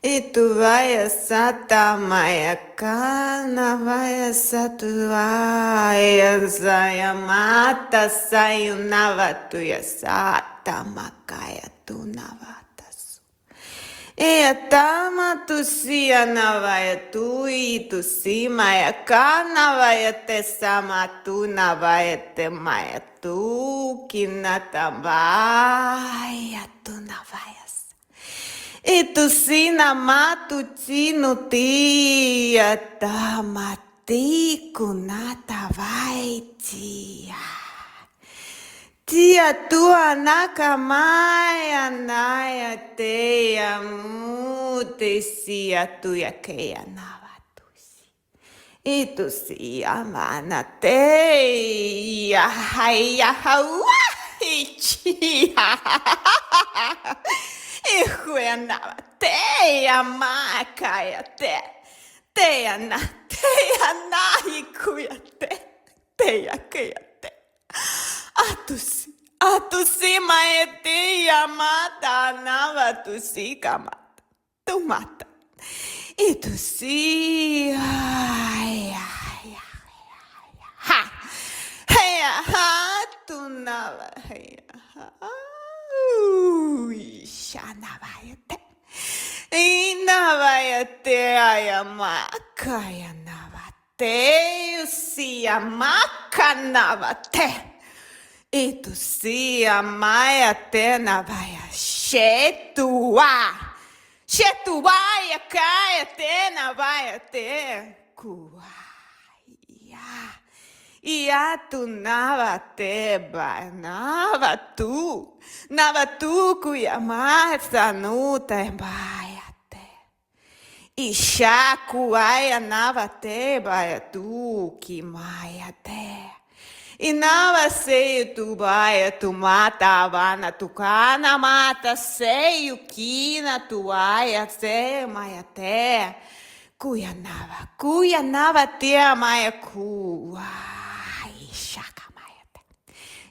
И твоя сата моя канавая сатвая заямата саюнава туя сата макая тунаватасу. И тама тусия навая туи туси моя канавая те сама тунавая те моя тукинатавая тунавая. E tu sina matu tinu tia tamati kunata vai tia. Tia tua nakamaya naya teia mute sia tuya keia navatusi. E tu sia mana teia haia haua chia. Ihuenava teia makaya teia na ikuya teia keia te. Atusi maeteia mata nava tusi kamata tu mata. Itusi ha heia ha tu nava heia ha. Shanavayate. Inavayate ayamakaya navate. Usia makanavate. Itusia mayate navaya. Shetua. Shetua yakaya te navayate. Kuaya. Ia tu navateba, navatu kuyamasa nuta bayate. Isha kuaya navateba tu kimayate. Inava seio tu baia tu mata vana tu kana mata seio kina tu aia se mayate. Kuyanava te amaya kuwa.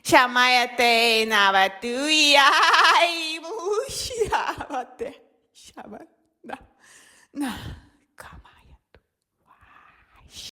Shamayate navatuyai mushiavate. Shabana.